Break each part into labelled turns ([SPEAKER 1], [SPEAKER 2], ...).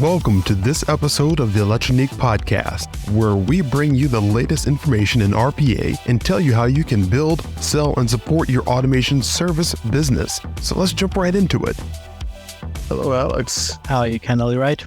[SPEAKER 1] Welcome to this episode of the ElectroNeek podcast, where we bring you the latest information in RPA and tell you how you can build, sell, and support your automation service business. So let's jump right into it. Hello, Alex.
[SPEAKER 2] How are you, Ken? All right?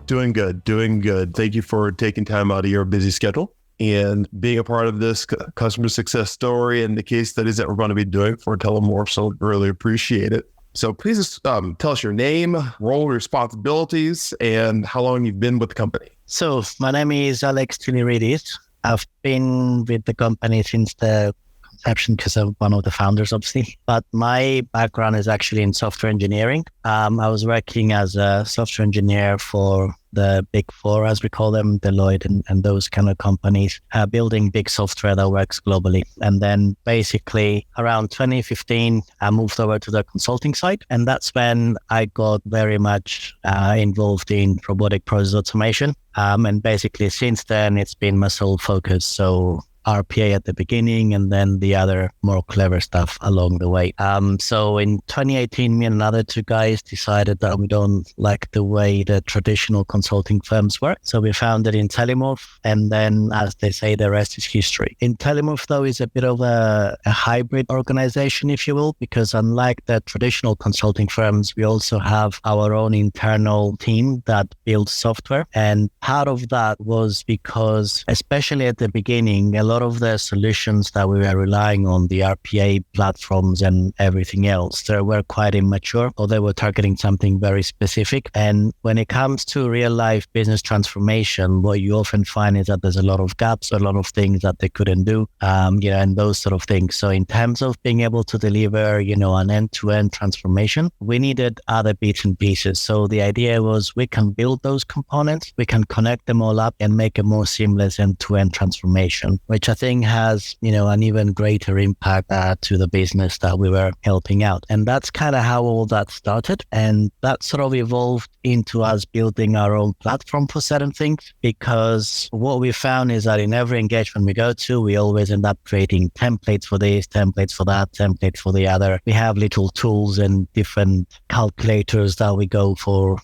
[SPEAKER 1] Doing good. Thank you for taking time out of your busy schedule and being a part of this customer success story and the case studies that we're going to be doing for Intellimorph. So really appreciate it. So please just tell us your name, role, responsibilities, and how long you've been with the company.
[SPEAKER 2] So my name is Alex Tiliridis. I've been with the company since the conception because I'm one of the founders, obviously. But my background is actually in software engineering. I was working as a software engineer for the big four, as we call them, Deloitte and those kind of companies, building big software that works globally. And then basically around 2015, I moved over to the consulting side. And that's when I got very much involved in robotic process automation. And basically since then, it's been my sole focus. So RPA at the beginning and then the other more clever stuff along the way. So in 2018, me and another two guys decided that we don't like the way the traditional consulting firms work. So we founded Intellimorph, and then, as they say, the rest is history. Intellimorph, though, is a bit of a hybrid organization, if you will, because unlike the traditional consulting firms, we also have our own internal team that builds software. And part of that was because, especially at the beginning, a lot of the solutions that we were relying on, the RPA platforms and everything else, they were quite immature, or they were targeting something very specific. And when it comes to real life business transformation, what you often find is that there's a lot of gaps, a lot of things that they couldn't do, and those sort of things. So in terms of being able to deliver, an end-to-end transformation, we needed other bits and pieces. So the idea was we can build those components, we can connect them all up and make a more seamless end-to-end transformation, which I think has, an even greater impact to the business that we were helping out. And that's kind of how all that started. And that sort of evolved into us building our own platform for certain things, because what we found is that in every engagement we go to, we always end up creating templates for this, templates for that, templates for the other. We have little tools and different calculators that we go for,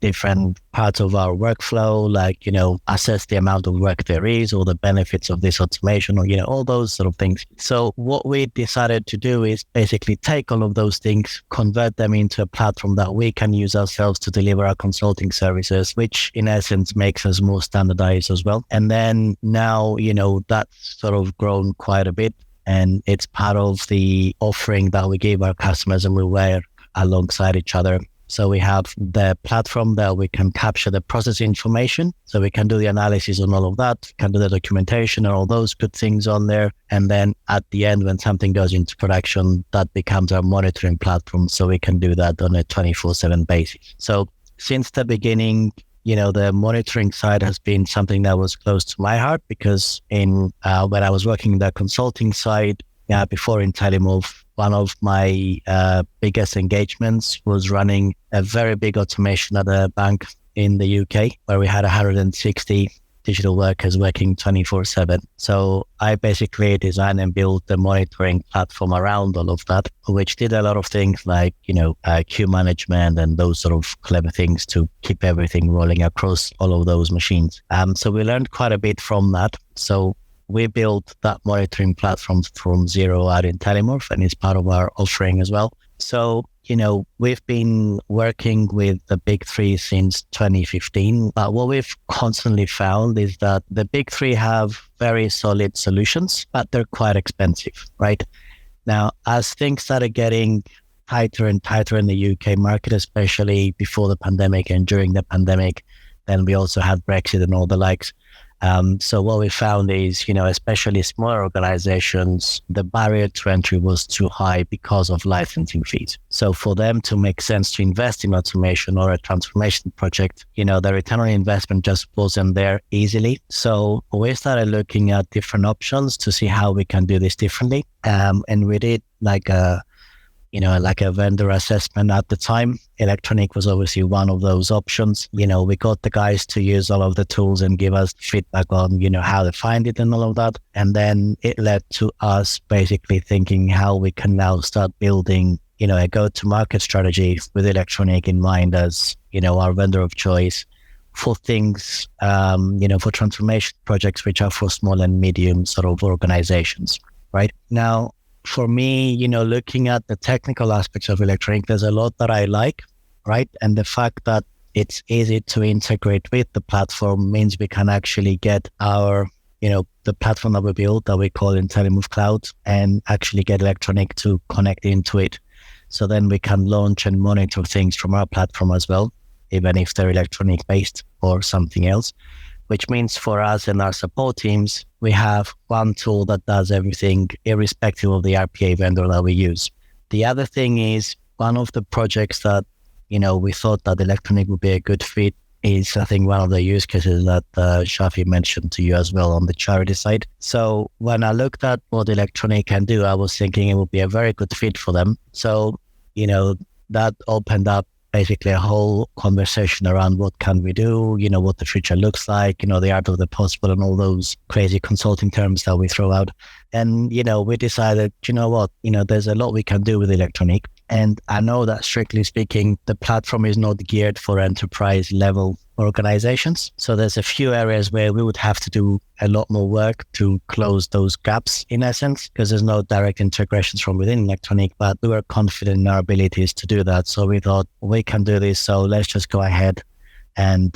[SPEAKER 2] different parts of our workflow, like, assess the amount of work there is or the benefits of this automation or, all those sort of things. So what we decided to do is basically take all of those things, convert them into a platform that we can use ourselves to deliver our consulting services, which in essence makes us more standardized as well. And then now, that's sort of grown quite a bit. And it's part of the offering that we give our customers, and we work alongside each other. So we have the platform that we can capture the process information. So we can do the analysis on all of that, can do the documentation and all those good things on there. And then at the end, when something goes into production, that becomes our monitoring platform. So we can do that on a 24/7 basis. So since the beginning, the monitoring side has been something that was close to my heart, because when I was working in the consulting side, before Intellimorph, one of my biggest engagements was running a very big automation at a bank in the UK, where we had 160 digital workers working 24/7. So I basically designed and built the monitoring platform around all of that, which did a lot of things like, queue management and those sort of clever things to keep everything rolling across all of those machines. So we learned quite a bit from that. So we built that monitoring platform from zero at Intellimorph, and it's part of our offering as well. So, we've been working with the big three since 2015, but what we've constantly found is that the big three have very solid solutions, but they're quite expensive, right? Now, as things started getting tighter and tighter in the UK market, especially before the pandemic and during the pandemic, then we also had Brexit and all the likes. So what we found is, especially smaller organizations, the barrier to entry was too high because of licensing fees. So for them to make sense to invest in automation or a transformation project, the return on investment just wasn't there easily. So we started looking at different options to see how we can do this differently. And we did like a vendor assessment at the time. ElectroNeek was obviously one of those options. We got the guys to use all of the tools and give us feedback on, how they find it and all of that. And then it led to us basically thinking how we can now start building, a go-to-market strategy with ElectroNeek in mind as, our vendor of choice for things, for transformation projects, which are for small and medium sort of organizations, right? Now, for me, looking at the technical aspects of ElectroNeek, there's a lot that I like, right? And the fact that it's easy to integrate with the platform means we can actually get our, the platform that we built that we call Intellimorph Cloud and actually get ElectroNeek to connect into it. So then we can launch and monitor things from our platform as well, even if they're ElectroNeek based or something else, which means for us and our support teams, we have one tool that does everything irrespective of the RPA vendor that we use. The other thing is one of the projects that, we thought that ElectroNeek would be a good fit is, I think, one of the use cases that Shafi mentioned to you as well on the charity side. So when I looked at what ElectroNeek can do, I was thinking it would be a very good fit for them. So, that opened up basically a whole conversation around what can we do, what the future looks like, the art of the possible and all those crazy consulting terms that we throw out. And, we decided, there's a lot we can do with ElectroNeek. And I know that strictly speaking, the platform is not geared for enterprise level organizations. So there's a few areas where we would have to do a lot more work to close those gaps in essence, because there's no direct integrations from within ElectroNeek, but we were confident in our abilities to do that. So we thought we can do this. So let's just go ahead and,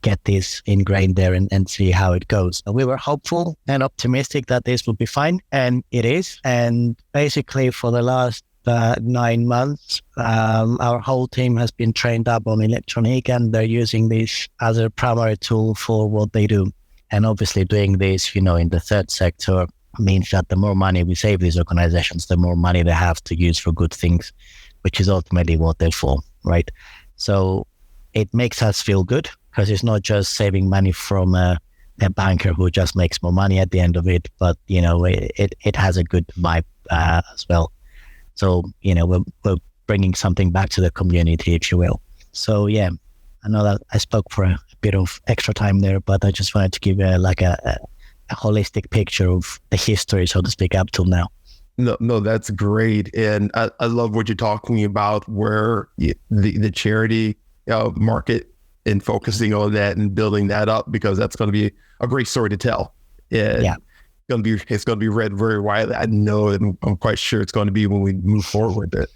[SPEAKER 2] get this ingrained there and see how it goes. We were hopeful and optimistic that this would be fine. And it is. And basically for the last 9 months, our whole team has been trained up on ElectroNeek, and they're using this as a primary tool for what they do. And obviously doing this, in the third sector means that the more money we save these organizations, the more money they have to use for good things, which is ultimately what they're for, right? So it makes us feel good because it's not just saving money from a banker who just makes more money at the end of it, but, it has a good vibe as well. So, we're bringing something back to the community, if you will. So, yeah, I know that I spoke for a bit of extra time there, but I just wanted to give you a holistic picture of the history, so to speak, up till now.
[SPEAKER 1] No, that's great. And I love what you're talking about, where the charity market and focusing on that and building that up, because that's going to be a great story to tell. Yeah. It's going to be read very widely. I know, and I'm quite sure it's going to be when we move forward with it.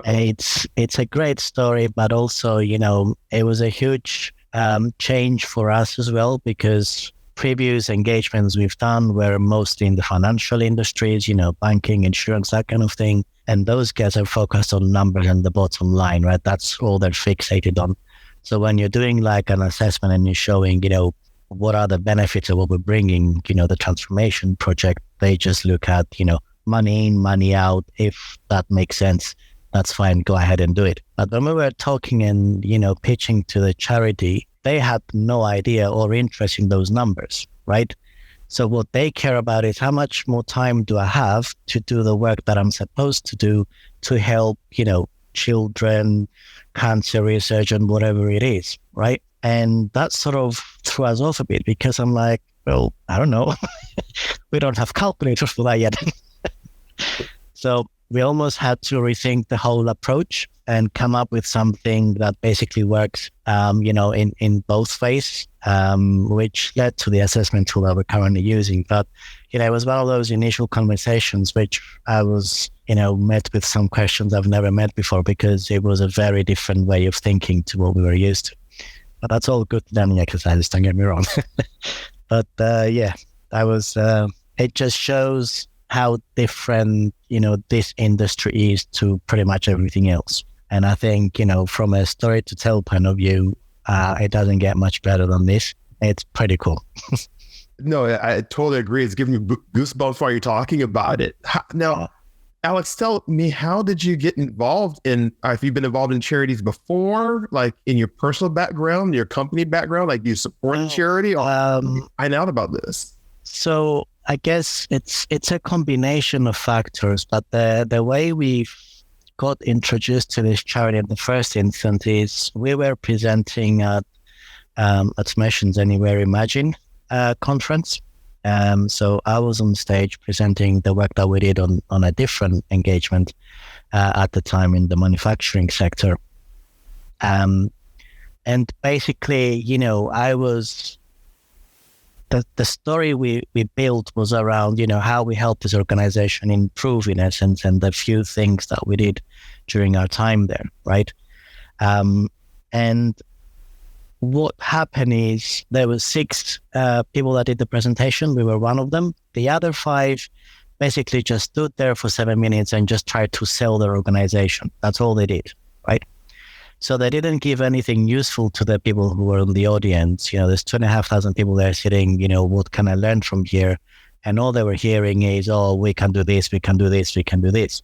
[SPEAKER 2] It's a great story, but also, it was a huge change for us as well, because previous engagements we've done were mostly in the financial industries, banking, insurance, that kind of thing. And those guys are focused on numbers and the bottom line, right? That's all they're fixated on. So when you're doing like an assessment and you're showing, what are the benefits of what we're bringing, the transformation project, they just look at, money in, money out. If that makes sense, that's fine. Go ahead and do it. But when we were talking and, pitching to the charity, they had no idea or interest in those numbers, right? So what they care about is how much more time do I have to do the work that I'm supposed to do to help, children, cancer research and whatever it is, right? And that sort of threw us off a bit, because I'm like, well, I don't know. We don't have calculators for that yet. So we almost had to rethink the whole approach and come up with something that basically works, in both ways, which led to the assessment tool that we're currently using. But, it was one of those initial conversations which I was, met with some questions I've never met before, because it was a very different way of thinking to what we were used to. But that's all good learning exercises, don't get me wrong. But that was, it just shows how different, this industry is to pretty much everything else. And I think, from a story to tell point of view, it doesn't get much better than this. It's pretty cool.
[SPEAKER 1] No, I totally agree. It's giving me goosebumps while you're talking about it. Now, Alex, tell me, how did you get involved in, if you've been involved in charities before, like in your personal background, your company background, like do you support charity? Or find out about this?
[SPEAKER 2] So I guess it's a combination of factors, but the way we got introduced to this charity in the first instance is we were presenting at Sessions Anywhere Imagine conference. So I was on stage presenting the work that we did on a different engagement. at the time in the manufacturing sector. And basically, the story we built was around, how we helped this organization improve in essence, and the few things that we did during our time there, right? And what happened is there were 6 people that did the presentation. We were one of them. The other 5 basically just stood there for 7 minutes and just tried to sell their organization. That's all they did, right? So they didn't give anything useful to the people who were in the audience. There's 2,500 people there sitting, what can I learn from here? And all they were hearing is, oh, we can do this, we can do this, we can do this.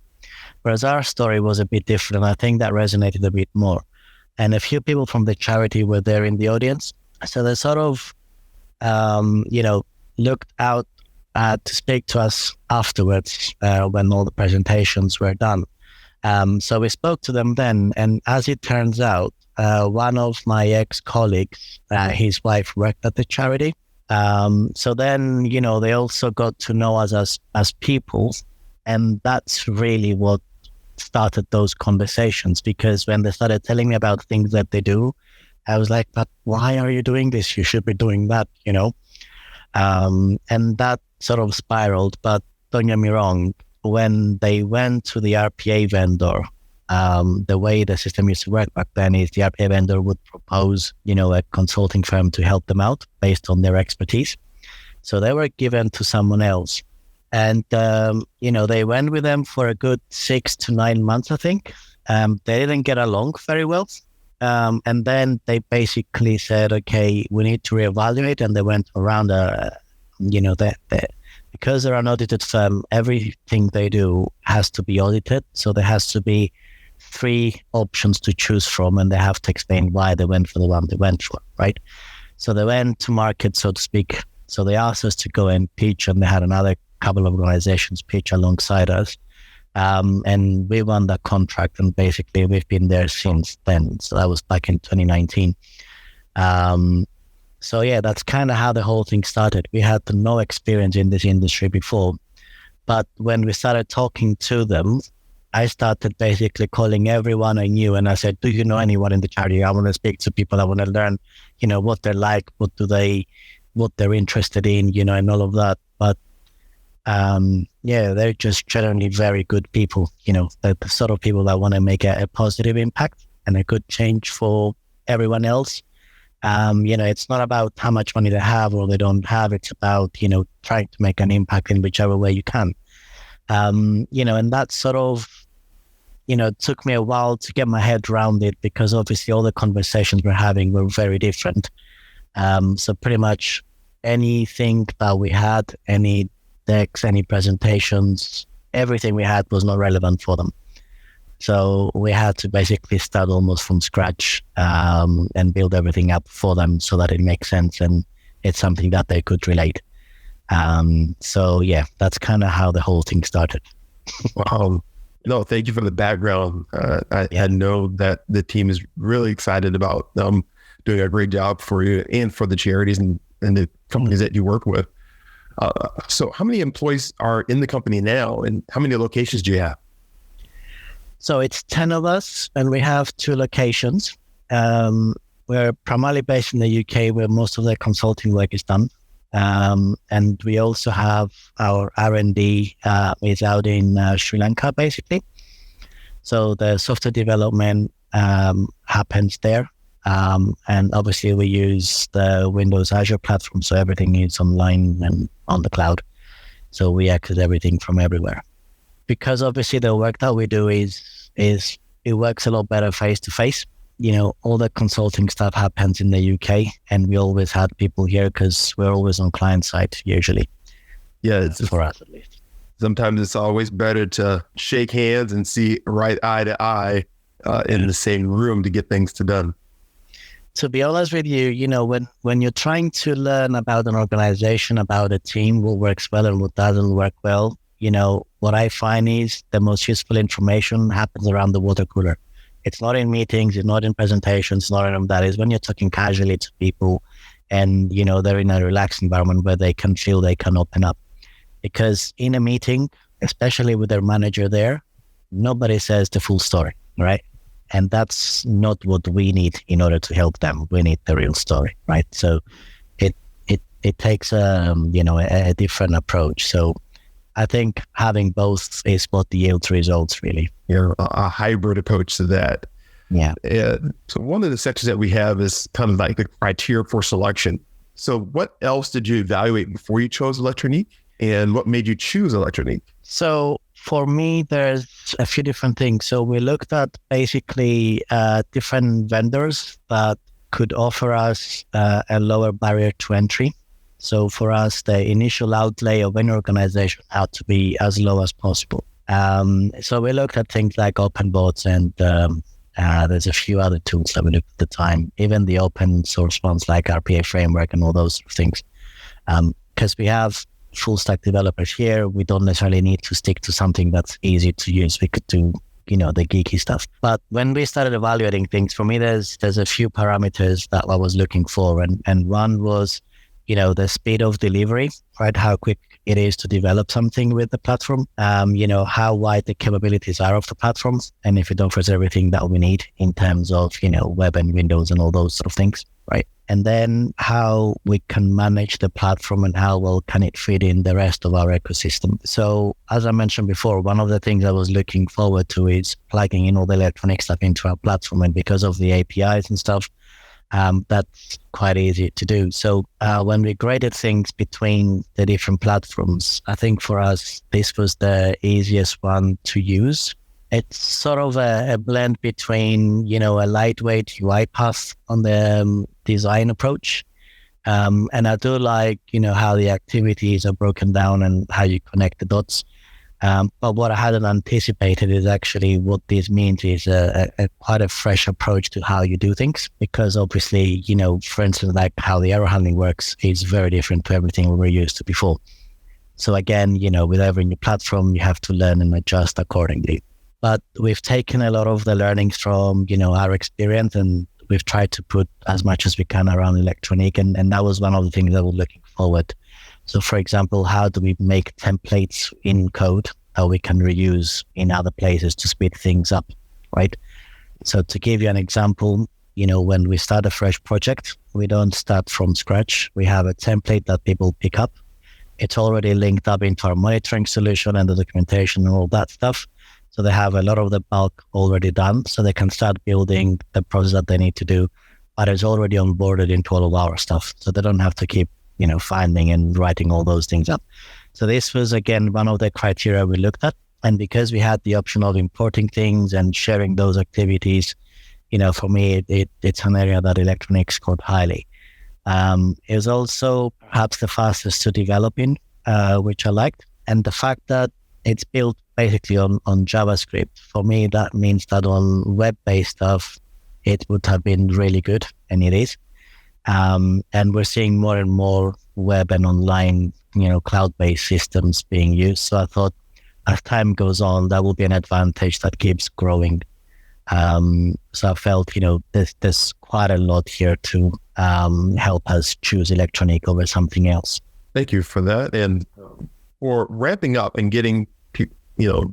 [SPEAKER 2] Whereas our story was a bit different. And I think that resonated a bit more. And a few people from the charity were there in the audience. So they sort of, looked out to speak to us afterwards when all the presentations were done. So we spoke to them then. And as it turns out, one of my ex-colleagues, his wife worked at the charity. So then, they also got to know us as people. And that's really what started those conversations, because when they started telling me about things that they do, I was like, but why are you doing this? You should be doing that, and that sort of spiraled. But don't get me wrong, when they went to the RPA vendor, the way the system used to work back then is the RPA vendor would propose, a consulting firm to help them out based on their expertise. So they were given to someone else. And, they went with them for a good 6 to 9 months, I think. They didn't get along very well. And then they basically said, okay, we need to reevaluate. And they went around, because they're an audited firm, everything they do has to be audited. So there has to be 3 options to choose from, and they have to explain why they went for the one they went for, right? So they went to market, so to speak. So they asked us to go and pitch, and they had another couple of organizations pitch alongside us. And we won that contract, and basically we've been there since then. So that was back in 2019. So yeah, that's kind of how the whole thing started. We had no experience in this industry before, but when we started talking to them, I started basically calling everyone I knew, and I said, do you know anyone in the charity? I want to speak to people. I want to learn, what they're like, what they're interested in, and all of that. But they're just generally very good people. The sort of people that want to make a positive impact and a good change for everyone else. It's not about how much money they have or they don't have. It's about, trying to make an impact in whichever way you can. And that sort of, took me a while to get my head around it, because obviously all the conversations we're having were very different. So pretty much anything that we had, any decks, any presentations, everything we had was not relevant for them. So we had to basically start almost from scratch and build everything up for them so that it makes sense and it's something that they could relate. So yeah, that's kind of how the whole thing started.
[SPEAKER 1] Wow. No, thank you for the background. I know that the team is really excited about doing a great job for you and for the charities and the companies that you work with. So how many employees are in the company now, and how many locations do you have?
[SPEAKER 2] So it's 10 of us, and we have 2 locations. We're primarily based in the UK, where most of the consulting work is done. And we also have our R&D is out in Sri Lanka, basically. So the software development happens there. And obviously we use the Windows Azure platform, so everything is online and on the cloud. So we access everything from everywhere. Because obviously the work that we do is it works a lot better face to face. All the consulting stuff happens in the UK, and we always had people here because we're always on client side usually.
[SPEAKER 1] Yeah, it's
[SPEAKER 2] for us at least.
[SPEAKER 1] Sometimes it's always better to shake hands and see right eye to eye in the same room to get things done.
[SPEAKER 2] To be honest with you, when you're trying to learn about an organization, about a team, what works well and what doesn't work well, what I find is the most useful information happens around the water cooler. It's not in meetings, it's not in presentations, it's not in that. It's when you're talking casually to people and, they're in a relaxed environment where they can feel they can open up. Because in a meeting, especially with their manager there, nobody says the full story, right? And that's not what we need in order to help them. We need the real story, right? So it takes a different approach. So I think having both is what yields results, really.
[SPEAKER 1] You're a hybrid approach to that.
[SPEAKER 2] Yeah.
[SPEAKER 1] So one of the sections that we have is kind of like the criteria for selection. So what else did you evaluate before you chose ElectroNeek, and what made you choose ElectroNeek?
[SPEAKER 2] So for me, there's a few different things. So we looked at basically different vendors that could offer us a lower barrier to entry. So for us, the initial outlay of any organization had to be as low as possible. So we looked at things like OpenBots, and there's a few other tools that we looked at the time, even the open source ones like RPA Framework and all those sort of things. Because we have full stack developers here, we don't necessarily need to stick to something that's easy to use. We could do, the geeky stuff. But when we started evaluating things, for me, there's a few parameters that I was looking for. And one was, the speed of delivery, right? How quick it is to develop something with the platform, how wide the capabilities are of the platforms, and if it offers everything that we need in terms of, web and Windows and all those sort of things, right? And then how we can manage the platform and how well can it fit in the rest of our ecosystem. So as I mentioned before, one of the things I was looking forward to is plugging in all the electronic stuff into our platform. And because of the APIs and stuff, that's quite easy to do. So when we graded things between the different platforms, I think for us, this was the easiest one to use. It's sort of a blend between, a lightweight UI path on the design approach. And I do like, how the activities are broken down and how you connect the dots. But what I hadn't anticipated is actually what this means is a quite a fresh approach to how you do things, because obviously, for instance, like how the error handling works is very different to everything we were used to before. So again, with every new platform, you have to learn and adjust accordingly. But we've taken a lot of the learnings from, our experience, and we've tried to put as much as we can around ElectroNeek. And that was one of the things that we're looking forward. So for example, how do we make templates in code that we can reuse in other places to speed things up, right? So to give you an example, when we start a fresh project, we don't start from scratch. We have a template that people pick up. It's already linked up into our monitoring solution and the documentation and all that stuff. So they have a lot of the bulk already done, so they can start building the process that they need to do, but it's already onboarded into all of our stuff. So they don't have to keep, finding and writing all those things up. So this was, again, one of the criteria we looked at. And because we had the option of importing things and sharing those activities, for me, it's an area that ElectroNeek scored highly. It was also perhaps the fastest to develop in, which I liked. And the fact that it's built basically on JavaScript, for me, that means that on web-based stuff, it would have been really good, and it is. And we're seeing more and more web and online, cloud-based systems being used. So I thought as time goes on, that will be an advantage that keeps growing. So I felt, there's quite a lot here to help us choose ElectroNeek over something else.
[SPEAKER 1] Thank you for that. And for ramping up and getting,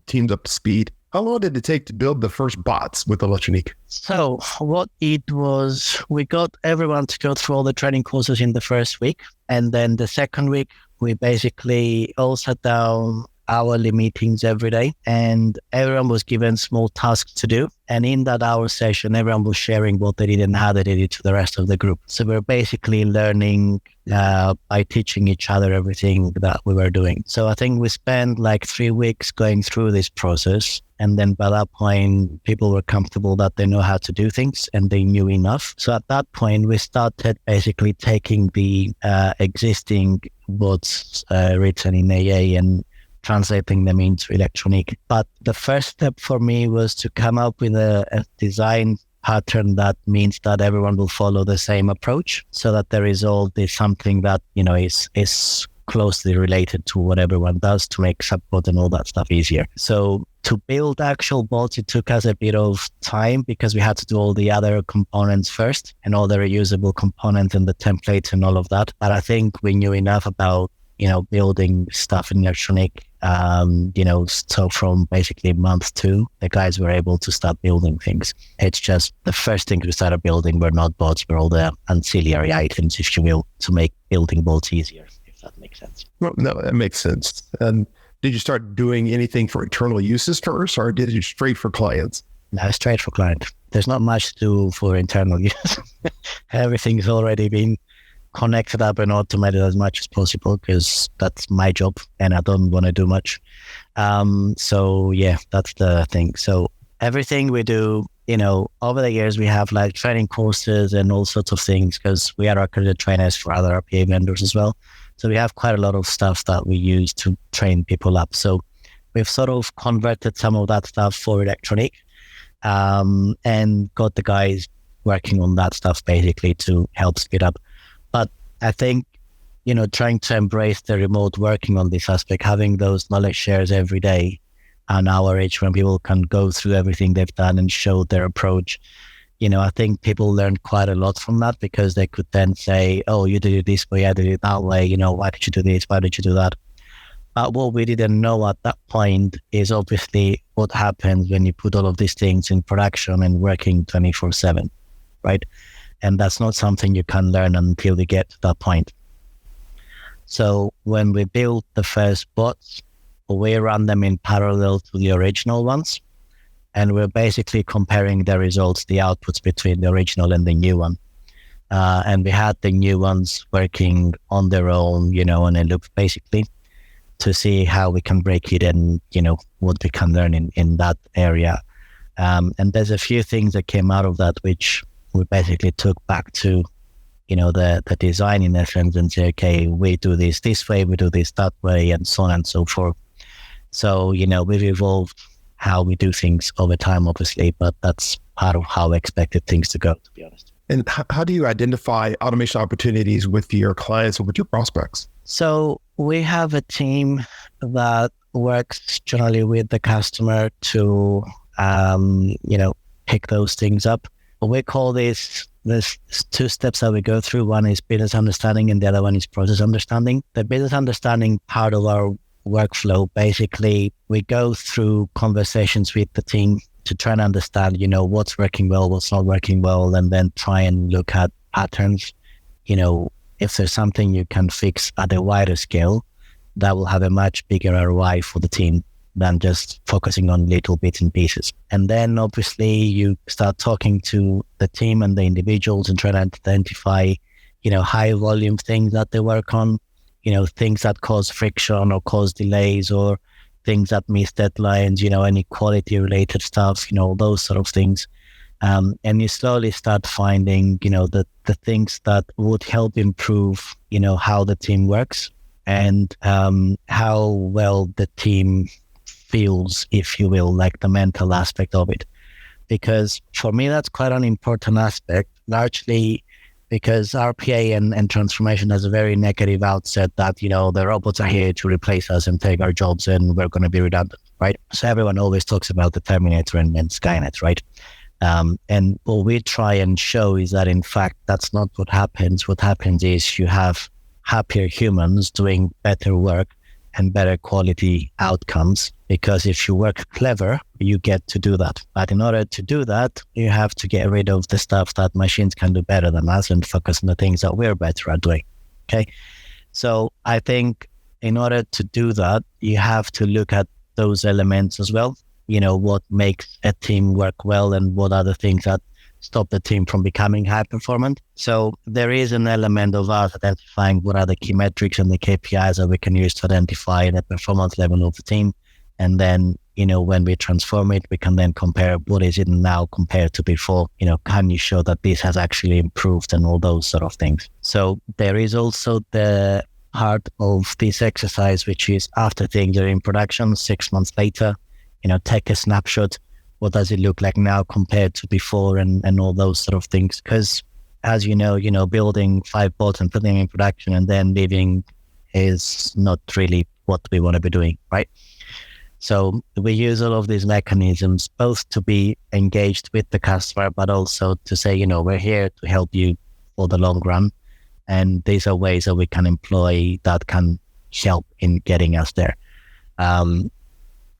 [SPEAKER 1] teams up to speed, how long did it take to build the first bots with ElectroNeek?
[SPEAKER 2] So what it was, we got everyone to go through all the training courses in the first week. And then the second week, we basically all sat down, hourly meetings every day, and everyone was given small tasks to do. And in that hour session, everyone was sharing what they did and how they did it to the rest of the group. So we're basically learning by teaching each other everything that we were doing. So I think we spent like 3 weeks going through this process. And then by that point, people were comfortable that they know how to do things and they knew enough. So at that point, we started basically taking the existing bots written in AA and translating them into ElectroNeek. But the first step for me was to come up with a design pattern that means that everyone will follow the same approach, so that the result is something that, is closely related to what everyone does to make support and all that stuff easier. So to build actual bots, it took us a bit of time because we had to do all the other components first and all the reusable components and the templates and all of that. But I think we knew enough about, building stuff in ElectroNeek So from basically month 2, the guys were able to start building things. It's just the first things we started building were not bots, were all the ancillary items, if you will, to make building bots easier, if that makes sense.
[SPEAKER 1] Well, no, that makes sense. And did you start doing anything for internal uses first, or did you straight for clients?
[SPEAKER 2] No, straight for client. There's not much to do for internal use. Everything's already been connected up and automated as much as possible, because that's my job and I don't want to do much. So yeah, that's the thing. So everything we do, over the years, we have like training courses and all sorts of things, because we are accredited trainers for other RPA vendors as well. So we have quite a lot of stuff that we use to train people up. So we've sort of converted some of that stuff for ElectroNeek, and got the guys working on that stuff basically to help speed up. But I think, trying to embrace the remote working on this aspect, having those knowledge shares every day, an hour each, when people can go through everything they've done and show their approach. I think people learned quite a lot from that, because they could then say, oh, you did it this way, I did it that way. Why did you do this? Why did you do that? But what we didn't know at that point is obviously what happens when you put all of these things in production and working 24/7, right? And that's not something you can learn until we get to that point. So when we built the first bots, we ran them in parallel to the original ones. And we're basically comparing the results, the outputs between the original and the new one. And we had the new ones working on their own, on a loop basically, to see how we can break it and, what we can learn in that area. And there's a few things that came out of that, which we basically took back to, the design in essence, and say, okay, we do this way, we do this that way, and so on and so forth. So, we've evolved how we do things over time, obviously, but that's part of how I expected things to go, to be honest.
[SPEAKER 1] And how do you identify automation opportunities with your clients or with your prospects?
[SPEAKER 2] So we have a team that works generally with the customer to, pick those things up. We call there's 2 steps that we go through. One is business understanding and the other one is process understanding. The business understanding part of our workflow, basically, we go through conversations with the team to try and understand, what's working well, what's not working well, and then try and look at patterns. If there's something you can fix at a wider scale, that will have a much bigger ROI for the team than just focusing on little bits and pieces. And then obviously you start talking to the team and the individuals and try to identify, high volume things that they work on, things that cause friction or cause delays, or things that miss deadlines, any quality related stuff, those sort of things. And you slowly start finding, the things that would help improve, how the team works and how well the team feels, if you will, like the mental aspect of it. Because for me, that's quite an important aspect, largely because RPA and transformation has a very negative outset that, the robots are here to replace us and take our jobs and we're going to be redundant, right? So everyone always talks about the Terminator and Skynet, right? And what we try and show is that, in fact, that's not what happens. What happens is you have happier humans doing better work and better quality outcomes, because if you work clever, you get to do that. But in order to do that, you have to get rid of the stuff that machines can do better than us and focus on the things that we're better at doing. Okay. So I think in order to do that, you have to look at those elements as well. What makes a team work well and what are the things that stop the team from becoming high performant. So there is an element of us identifying what are the key metrics and the KPIs that we can use to identify the performance level of the team. And then, when we transform it, we can then compare what is it now compared to before. Can you show that this has actually improved and all those sort of things. So there is also the part of this exercise, which is after things are in production, 6 months later, take a snapshot. What does it look like now compared to before and all those sort of things? Because as you know, building 5 bots and putting them in production and then leaving is not really what we want to be doing, right? So we use all of these mechanisms both to be engaged with the customer, but also to say, we're here to help you for the long run. And these are ways that we can employ that can help in getting us there. And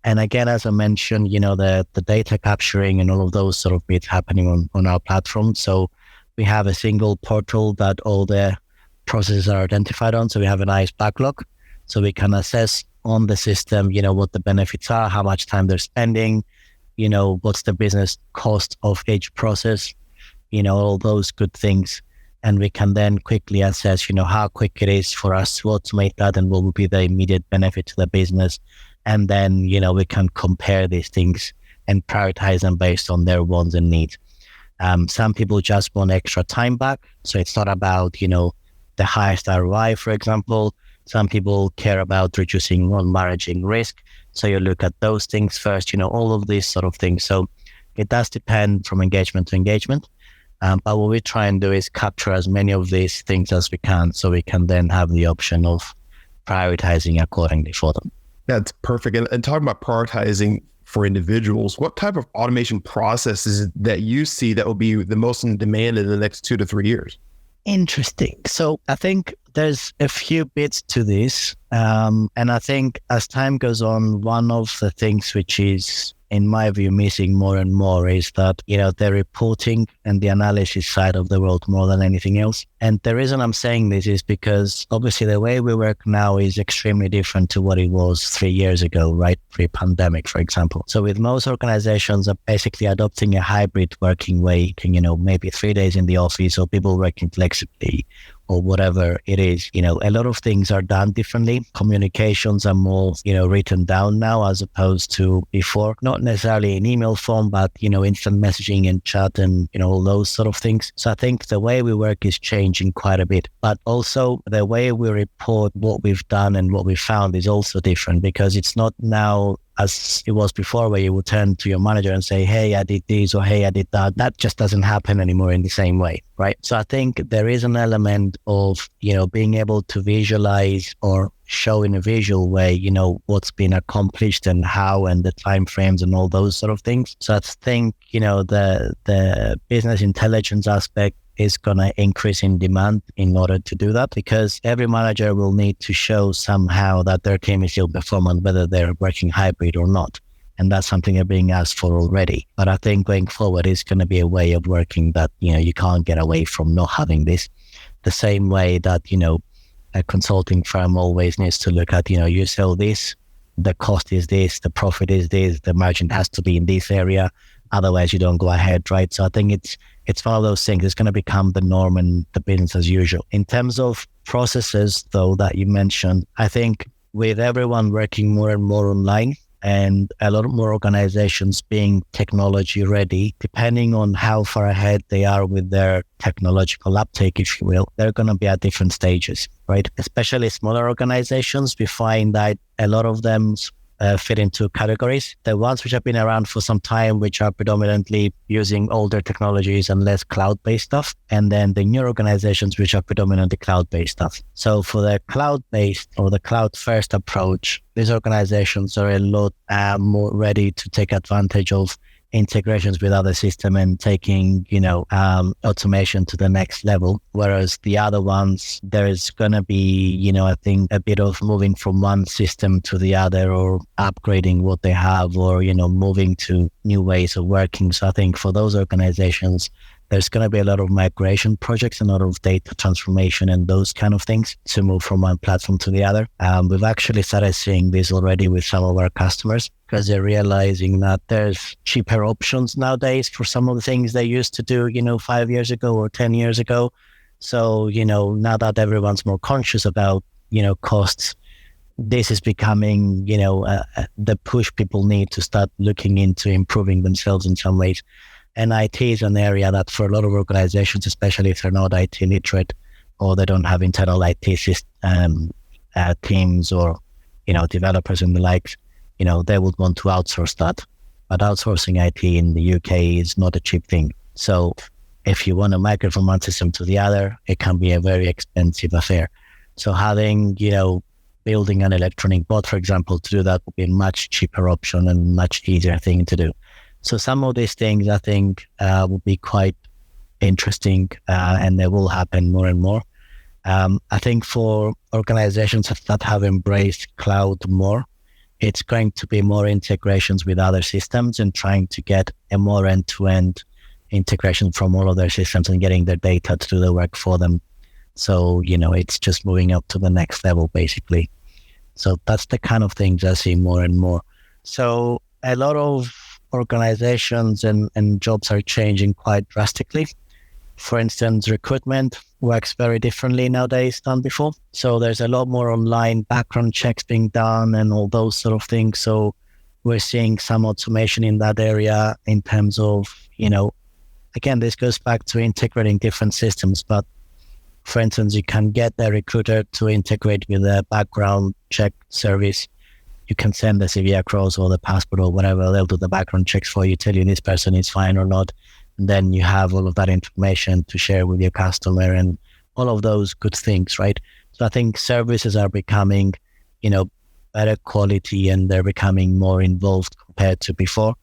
[SPEAKER 2] again, as I mentioned, the data capturing and all of those sort of bits happening on our platform. So we have a single portal that all the processes are identified on. So we have a nice backlog. So we can assess on the system, what the benefits are, how much time they're spending, what's the business cost of each process, all those good things. And we can then quickly assess, how quick it is for us to automate that and what will be the immediate benefit to the business. And then, we can compare these things and prioritize them based on their wants and needs. Some people just want extra time back. So it's not about, the highest ROI, for example. Some people care about reducing or managing risk. So you look at those things first, all of these sort of things. So it does depend from engagement to engagement. But what we try and do is capture as many of these things as we can, so we can then have the option of prioritizing accordingly for them.
[SPEAKER 1] That's perfect. And talking about prioritizing for individuals, what type of automation processes that you see that will be the most in demand in the next 2 to 3 years?
[SPEAKER 2] Interesting. So I think there's a few bits to this. And I think as time goes on, one of the things which is, in my view, missing more and more is that, the reporting and the analysis side of the world more than anything else. And the reason I'm saying this is because obviously the way we work now is extremely different to what it was 3 years ago, right? Pre-pandemic, for example. So with most organizations are basically adopting a hybrid working way, maybe 3 days in the office or people working flexibly or whatever it is. A lot of things are done differently. Communications are more, written down now as opposed to before. Not necessarily in email form, but, instant messaging and chat and, all those sort of things. So I think the way we work is changing quite a bit. But also the way we report what we've done and what we found is also different, because it's not now as it was before, where you would turn to your manager and say, hey, I did this, or hey, I did that. That just doesn't happen anymore in the same way, right? So I think there is an element of, being able to visualize or show in a visual way, what's been accomplished and how and the timeframes and all those sort of things. So I think, the business intelligence aspect is going to increase in demand in order to do that, because every manager will need to show somehow that their team is still performant, whether they're working hybrid or not. And that's something they're being asked for already. But I think going forward is going to be a way of working that, you can't get away from not having this. The same way that, a consulting firm always needs to look at, you sell this, the cost is this, the profit is this, the margin has to be in this area. Otherwise, you don't go ahead, right? So I think it's one of those things. It's going to become the norm and the business as usual. In terms of processes, though, that you mentioned, I think with everyone working more and more online and a lot more organizations being technology ready, depending on how far ahead they are with their technological uptake, if you will, they're going to be at different stages, right? Especially smaller organizations, we find that a lot of them fit into categories. The ones which have been around for some time, which are predominantly using older technologies and less cloud-based stuff, and then the new organizations which are predominantly cloud-based stuff. So for the cloud-based or the cloud-first approach, these organizations are a lot more ready to take advantage of integrations with other systems and taking, automation to the next level. Whereas the other ones, there's going to be, I think a bit of moving from one system to the other, or upgrading what they have, or, moving to new ways of working. So I think for those organizations, there's going to be a lot of migration projects and a lot of data transformation and those kind of things to move from one platform to the other. We've actually started seeing this already with some of our customers, because they're realizing that there's cheaper options nowadays for some of the things they used to do, 5 years ago or 10 years ago. So, now that everyone's more conscious about, costs, this is becoming, the push people need to start looking into improving themselves in some ways. And IT is an area that for a lot of organizations, especially if they're not IT literate or they don't have internal IT teams or, developers and the likes, they would want to outsource that. But outsourcing IT in the UK is not a cheap thing. So if you want to migrate from one system to the other, it can be a very expensive affair. So having, building an ElectroNeek bot, for example, to do that would be a much cheaper option and much easier thing to do. So some of these things, I think, will be quite interesting, and they will happen more and more. I think for organizations that have embraced cloud more, it's going to be more integrations with other systems and trying to get a more end-to-end integration from all of their systems and getting their data to do the work for them. So, it's just moving up to the next level, basically. So that's the kind of things I see more and more. So a lot of organizations and jobs are changing quite drastically. For instance, recruitment works very differently nowadays than before. So there's a lot more online background checks being done and all those sort of things. So we're seeing some automation in that area in terms of, again, this goes back to integrating different systems. But for instance, you can get the recruiter to integrate with a background check service. You can send the CV across or the passport or whatever. They'll do the background checks for you, tell you this person is fine or not. And then you have all of that information to share with your customer and all of those good things, right? So I think services are becoming, better quality and they're becoming more involved compared to before.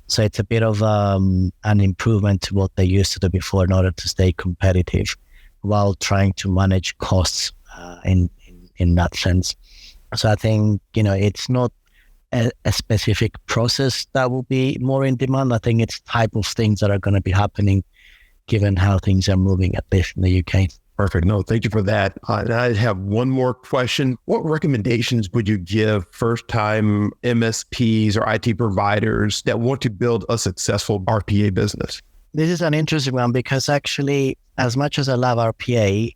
[SPEAKER 2] So it's a bit of an improvement to what they used to do before in order to stay competitive while trying to manage costs in that sense. So I think, it's not a specific process that will be more in demand. I think it's type of things that are going to be happening given how things are moving, at least in the UK.
[SPEAKER 1] Perfect. No, thank you for that. And I have one more question. What recommendations would you give first-time MSPs or IT providers that want to build a successful RPA business?
[SPEAKER 2] This is an interesting one because actually, as much as I love RPA,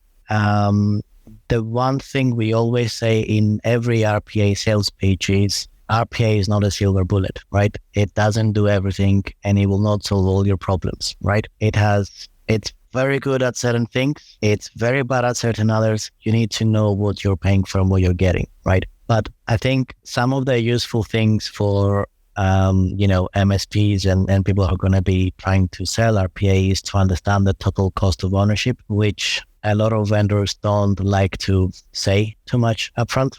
[SPEAKER 2] the one thing we always say in every RPA sales pitch is RPA is not a silver bullet, right? It doesn't do everything and it will not solve all your problems, right? It's very good at certain things. It's very bad at certain others. You need to know what you're paying for and what you're getting, right? But I think some of the useful things for, MSPs and people who are going to be trying to sell RPA is to understand the total cost of ownership, which a lot of vendors don't like to say too much upfront,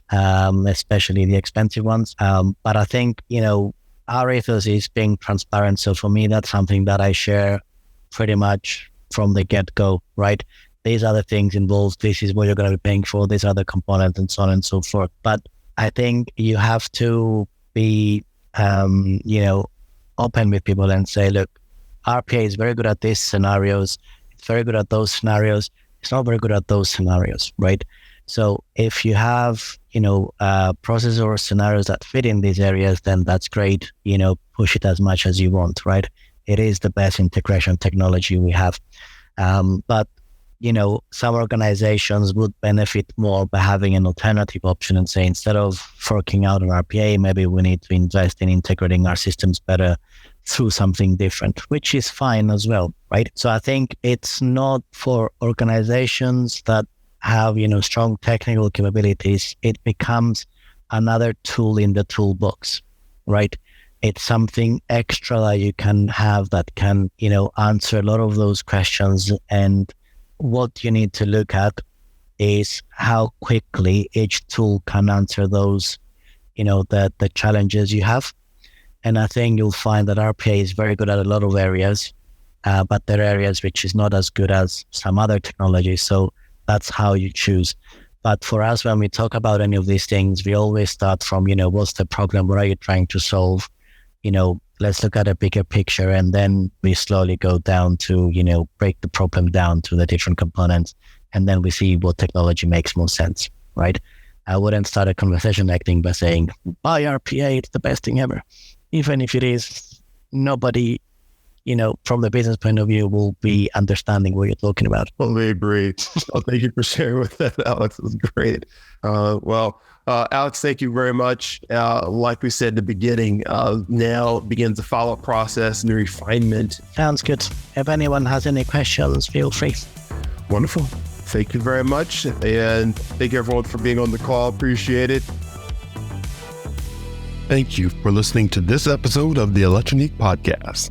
[SPEAKER 2] especially the expensive ones. But I think, our ethos is being transparent. So for me, that's something that I share pretty much from the get-go, right? These are the things involved. This is what you're going to be paying for. These are the components and so on and so forth. But I think you have to be, open with people and say, look, RPA is very good at these scenarios. It's very good at those scenarios. It's not very good at those scenarios, right? So if you have, processes or scenarios that fit in these areas, then that's great. Push it as much as you want, right? It is the best integration technology we have. But, some organizations would benefit more by having an alternative option and say, instead of forking out an RPA, maybe we need to invest in integrating our systems better through something different, which is fine as well, right? So I think it's not for organizations that have, strong technical capabilities. It becomes another tool in the toolbox, right? It's something extra that you can have that can, answer a lot of those questions. And what you need to look at is how quickly each tool can answer those, the challenges you have. And I think you'll find that RPA is very good at a lot of areas, but there are areas which is not as good as some other technologies. So that's how you choose. But for us, when we talk about any of these things, we always start from, what's the problem? What are you trying to solve? Let's look at a bigger picture, and then we slowly go down to, break the problem down to the different components, and then we see what technology makes more sense, right? I wouldn't start a conversation by saying, buy RPA, it's the best thing ever. Even if it is, nobody, from the business point of view, will be understanding what you're talking about.
[SPEAKER 1] Totally agree. Well, thank you for sharing with that, Alex. It was great. Alex, thank you very much. Like we said in the beginning, now begins the follow-up process and the refinement.
[SPEAKER 2] Sounds good. If anyone has any questions, feel free.
[SPEAKER 1] Wonderful. Thank you very much. And thank you everyone for being on the call. Appreciate it. Thank you for listening to this episode of the ElectroNeek podcast.